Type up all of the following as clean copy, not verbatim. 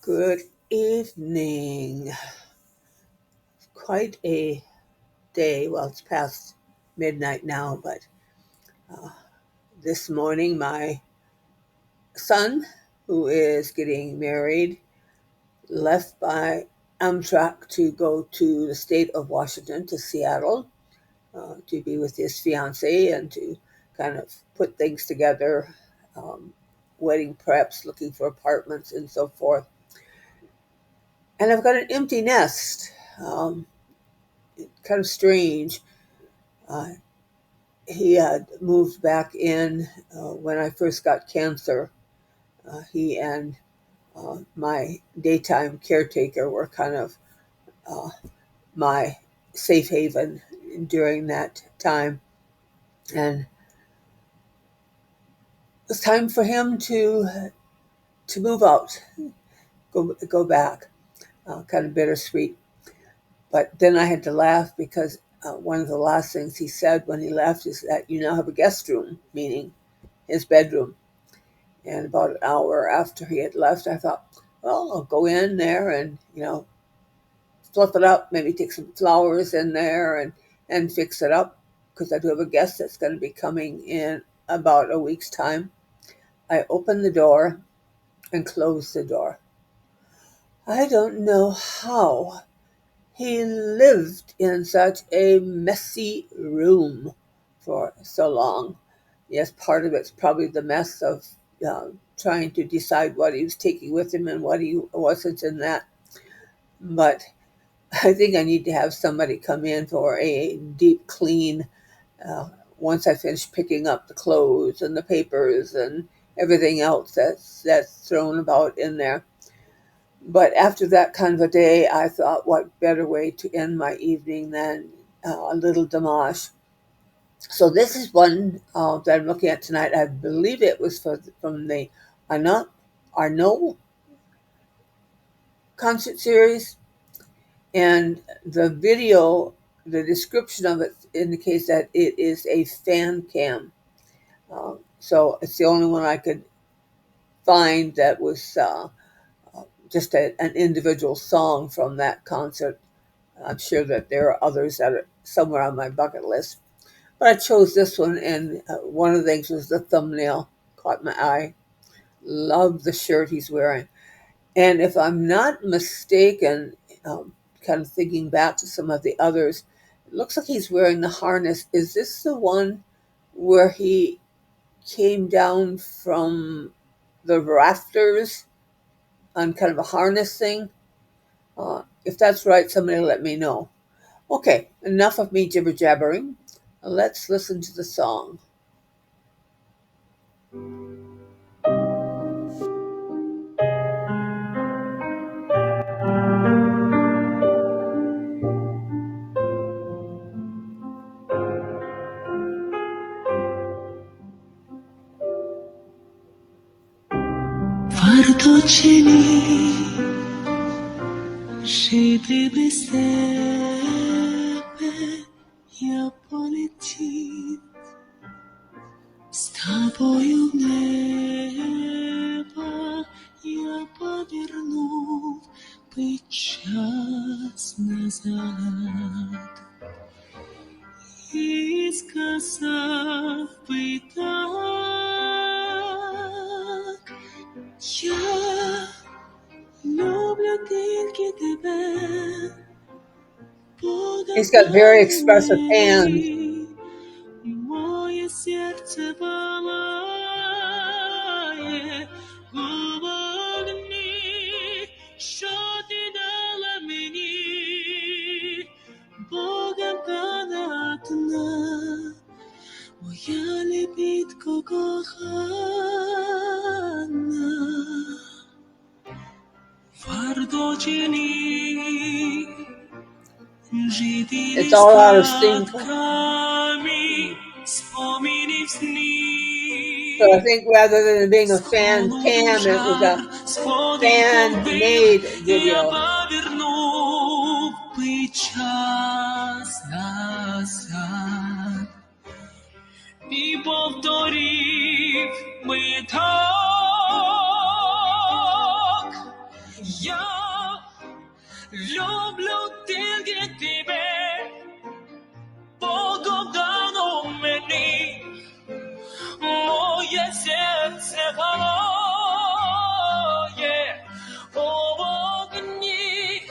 Good evening. Quite a day. Well, it's past midnight now, but this morning my son, who is getting married, left by Amtrak to go to the state of Washington, to Seattle, to be with his fiancee and to kind of put things together, wedding preps, looking for apartments, and so forth. And I've got an empty nest. Kind of strange. Uh, he had moved back in when I first got cancer. He and my daytime caretaker were kind of uh, my safe haven during that time. And it was time for him to move out, go back. Kind of bittersweet. But then I had to laugh because one of the last things he said when he left is that you now have a guest room, meaning his bedroom. And about an hour after he had left, I thought, well, I'll go in there and, fluff it up, maybe take some flowers in there and fix it up because I do have a guest that's going to be coming in about a week's time. I opened the door and closed the door. I don't know how he lived in such a messy room for so long. Yes, part of it's probably the mess of trying to decide what he was taking with him and what he wasn't in that. But I think I need to have somebody come in for a deep clean uh, once I finish picking up the clothes and the papers and everything else that's thrown about in there. But after that kind of a day, I thought, what better way to end my evening than a little Dimash. So this is one that I'm looking at tonight. I believe it was from the Arnau concert series. And the video, the description of it indicates that it is a fan cam. So it's the only one I could find that was just an individual song from that concert. I'm sure that there are others that are somewhere on my bucket list. But I chose this one, and one of the things was the thumbnail caught my eye. Love the shirt he's wearing. And if I'm not mistaken, kind of thinking back to some of the others, it looks like he's wearing the harness. Is this the one where he came down from the rafters on kind of a harness thing? If that's right, somebody let me know. Okay, enough of me jibber jabbering. Let's listen to the song. Жити без тебе я полетів, з тобою в небо я повернув би час назад і сказав би так, я люблю тільки тебе. He's got very expressive hands. Моє серце палає у вогні, що ти дала мені, Богом дана, моя лебідко кохана. Варто чи ні, It's all out of sync. So I think rather than it being a fan cam, it was a fan-made video. І повторів ми так, люблю тільки тебе, Богом дано мені, моє серце палає у вогні,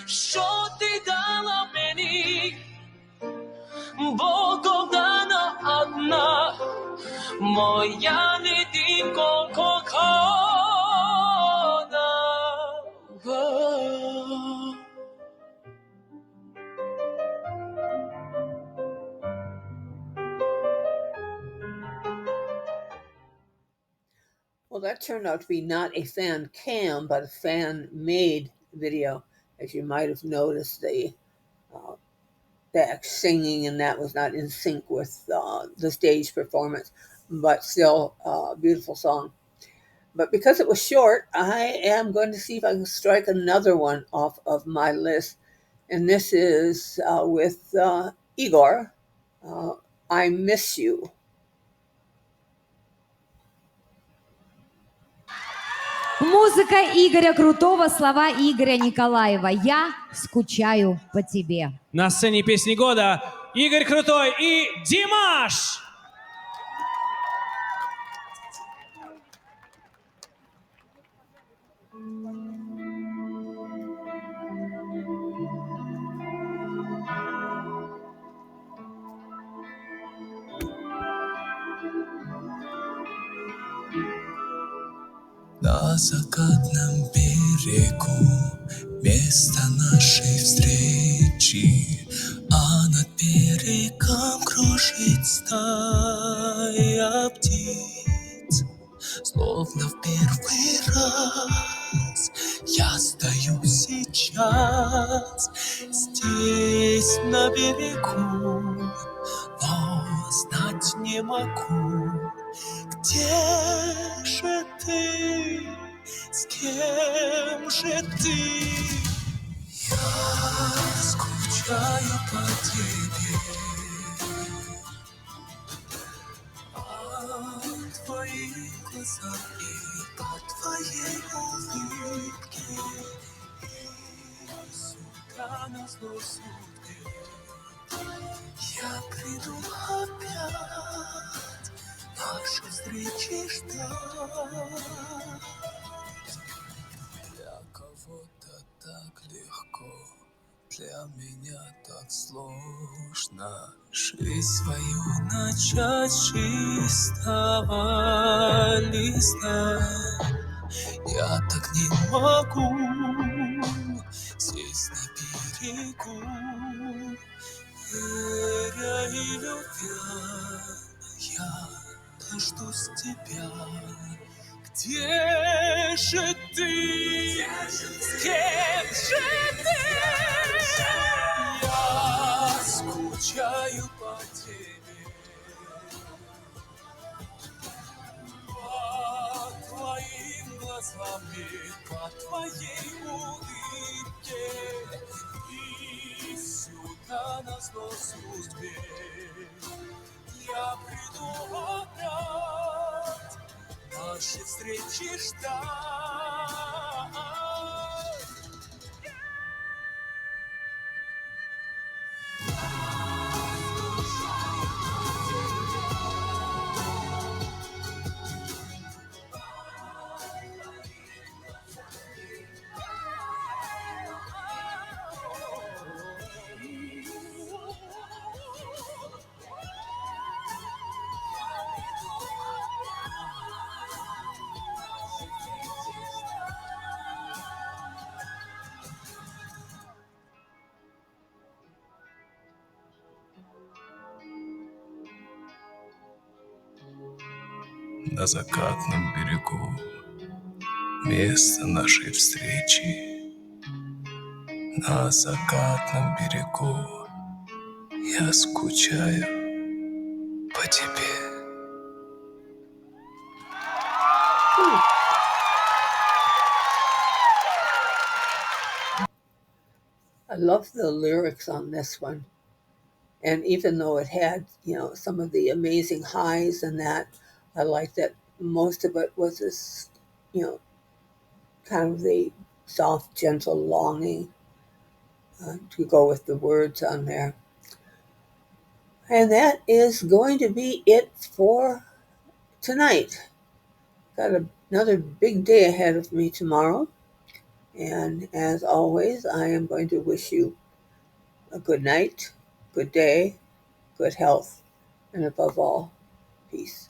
що ти дала мені, Богом дана одна, моя нитинко кохана. Well, that turned out to be not a fan cam, but a fan made video. As you might have noticed, the back singing, and that was not in sync with the stage performance, but still a beautiful song. But because it was short, I am going to see if I can strike another one off of my list. And this is with Igor, I Miss You. Музыка Игоря Крутого, слова Игоря Николаева. «Я скучаю по тебе». На сцене песни года Игорь Крутой и Димаш! На закатном берегу место нашей встречи, а над берегом кружит стая птиц. Словно в первый раз я стою сейчас здесь на берегу, но знать не могу, где же ты, с кем же ты? Я скучаю по тебе, по твоим глазам и по твоей улыбке. И сюда назло судьбе я приду опять нашей встречи ждать. Для кого-то так легко, для меня так сложно жизнь свою начать с чистого листа. Я так не могу здесь на берегу, веря и любя, я дождусь тебя. Где же ты? С кем же ты? Я скучаю по тебе, по твоим глазам и по твоей улыбке. И сюда назло судьбе я приду опять нашей встречи ждать. На закатном берегу место нашей встречи. На закатном берегу я скучаю по тебе. I love the lyrics on this one. And even though it had, some of the amazing highs and that, I like that most of it was this, kind of the soft, gentle longing to go with the words on there. And that is going to be it for tonight. Got another big day ahead of me tomorrow. And as always, I am going to wish you a good night, good day, good health, and above all, peace.